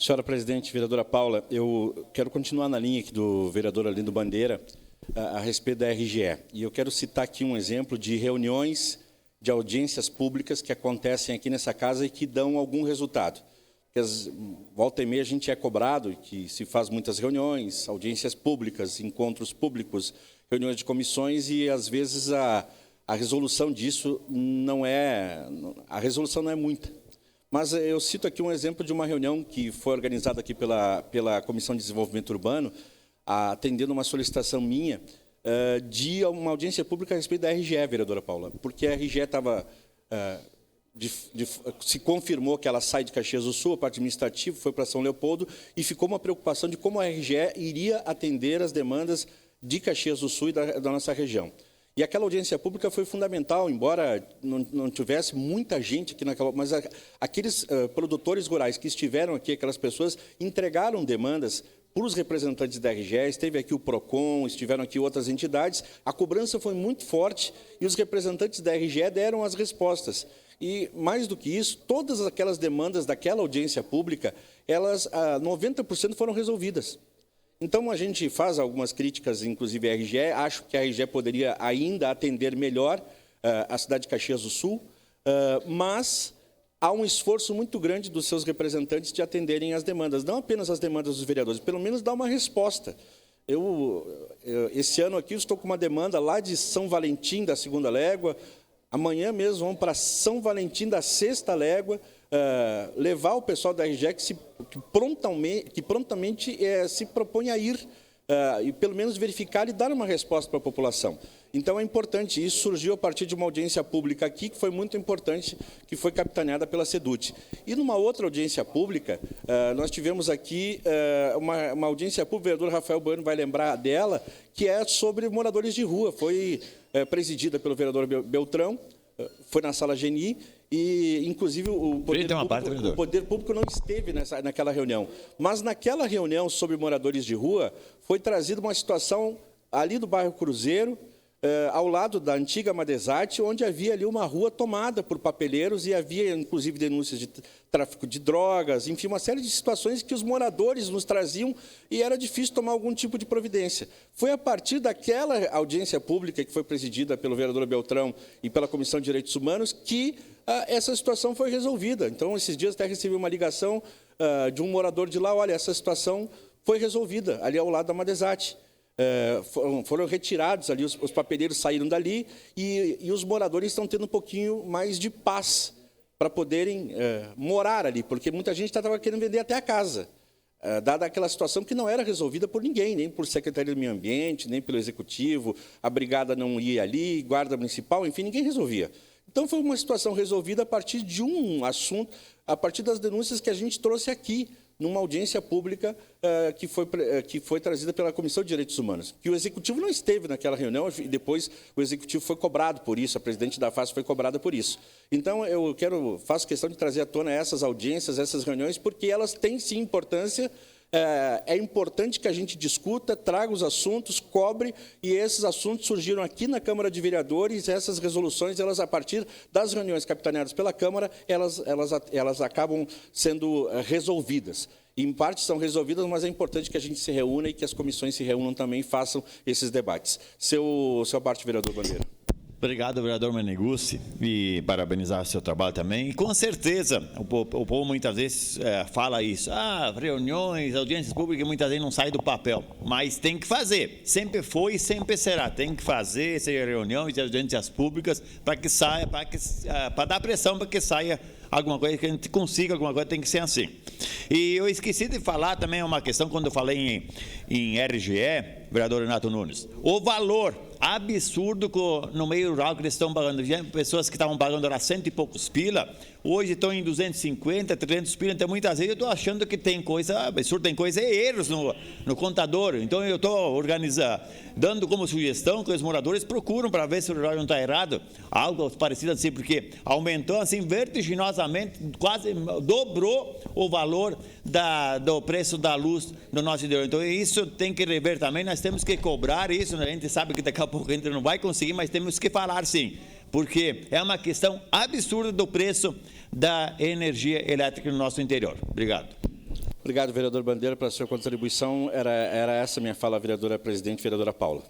Senhora presidente, vereadora Paula, eu quero continuar na linha aqui do vereador Arlindo Bandeira a respeito da RGE. E eu quero citar aqui um exemplo de reuniões de audiências públicas que acontecem aqui nessa casa e que dão algum resultado. Porque volta e meia a gente é cobrado que se faz muitas reuniões, audiências públicas, encontros públicos, reuniões de comissões e às vezes a resolução disso não é... A resolução não é muita. Mas eu cito aqui um exemplo de uma reunião que foi organizada aqui pela Comissão de Desenvolvimento Urbano, atendendo uma solicitação minha de uma audiência pública a respeito da RGE, vereadora Paula, porque a RGE estava... se confirmou que ela sai de Caxias do Sul, a parte administrativa, foi para São Leopoldo, e ficou uma preocupação de como a RGE iria atender as demandas de Caxias do Sul e da nossa região. E aquela audiência pública foi fundamental, embora não tivesse muita gente aqui naquela... Mas aqueles produtores rurais que estiveram aqui, aquelas pessoas, entregaram demandas para os representantes da RGE, esteve aqui o PROCON, estiveram aqui outras entidades, a cobrança foi muito forte e os representantes da RGE deram as respostas. E, mais do que isso, todas aquelas demandas daquela audiência pública, 90% foram resolvidas. Então, a gente faz algumas críticas, inclusive à RGE, acho que a RGE poderia ainda atender melhor a cidade de Caxias do Sul, mas há um esforço muito grande dos seus representantes de atenderem as demandas, não apenas as demandas dos vereadores, pelo menos dar uma resposta. Esse ano aqui, estou com uma demanda lá de São Valentim, da 2ª Légua, amanhã mesmo vamos para São Valentim, da 6ª Légua, levar o pessoal da RGE que prontamente se propõe a ir e pelo menos verificar e dar uma resposta para a população. Então é importante, isso surgiu a partir de uma audiência pública aqui, que foi muito importante, que foi capitaneada pela SEDUT. E numa outra audiência pública, nós tivemos aqui uma audiência pública, o vereador Rafael Bueno vai lembrar dela, que é sobre moradores de rua, foi presidida pelo vereador Beltrão, foi na sala Geni, e, inclusive, o poder público não esteve naquela reunião. Mas, naquela reunião sobre moradores de rua, foi trazida uma situação ali do bairro Cruzeiro, ao lado da antiga Madesarte, onde havia ali uma rua tomada por papeleiros e havia, inclusive, denúncias de tráfico de drogas, enfim, uma série de situações que os moradores nos traziam e era difícil tomar algum tipo de providência. Foi a partir daquela audiência pública que foi presidida pelo vereador Beltrão e pela Comissão de Direitos Humanos que essa situação foi resolvida. Então, esses dias até recebi uma ligação de um morador de lá, olha, essa situação foi resolvida ali ao lado da Madesarte. Foram retirados ali, os papeleiros saíram dali e os moradores estão tendo um pouquinho mais de paz para poderem morar ali, porque muita gente estava querendo vender até a casa, dada aquela situação que não era resolvida por ninguém, nem por Secretaria do Meio Ambiente, nem pelo Executivo, a Brigada não ia ali, Guarda Municipal, enfim, ninguém resolvia. Então, foi uma situação resolvida a partir de um assunto, a partir das denúncias que a gente trouxe aqui, numa audiência pública que foi trazida pela Comissão de Direitos Humanos. Que o Executivo não esteve naquela reunião e depois o Executivo foi cobrado por isso, a presidente da FAS foi cobrada por isso. Então, eu faço questão de trazer à tona essas audiências, essas reuniões, porque elas têm, sim, importância. É importante que a gente discuta, traga os assuntos, cobre, e esses assuntos surgiram aqui na Câmara de Vereadores, essas resoluções, elas, a partir das reuniões capitaneadas pela Câmara, elas acabam sendo resolvidas. Em parte são resolvidas, mas é importante que a gente se reúna e que as comissões se reúnam também e façam esses debates. Seu parte, vereador Bandeira. Obrigado, vereador Meneguzzi, e parabenizar o seu trabalho também. E, com certeza, o povo muitas vezes fala isso. Reuniões, audiências públicas, muitas vezes não sai do papel. Mas tem que fazer. Sempre foi e sempre será. Tem que fazer essas reuniões e audiências públicas para que saia, para dar pressão para que saia alguma coisa, que a gente consiga alguma coisa, tem que ser assim. E eu esqueci de falar também uma questão, quando eu falei em RGE, vereador Renato Nunes, o valor absurdo no meio rural que eles estão pagando. Pessoas que estavam pagando era 100 e poucos pila, hoje estão em 250, 300 pila. Então, muitas vezes eu estou achando que tem coisa absurda, tem coisa erros no contador. Então, eu estou organizando, dando como sugestão que os moradores procuram para ver se o rural não está errado. Algo parecido assim, porque aumentou assim vertiginosamente, quase dobrou o valor do preço da luz no nosso interior. Então, isso tem que rever também. Nós temos que cobrar isso. A gente sabe que daqui a pouco a gente não vai conseguir, mas temos que falar sim, porque é uma questão absurda do preço da energia elétrica no nosso interior. Obrigado. Obrigado, vereador Bandeira, pela sua contribuição. Era essa minha fala, vereadora presidente, vereadora Paula.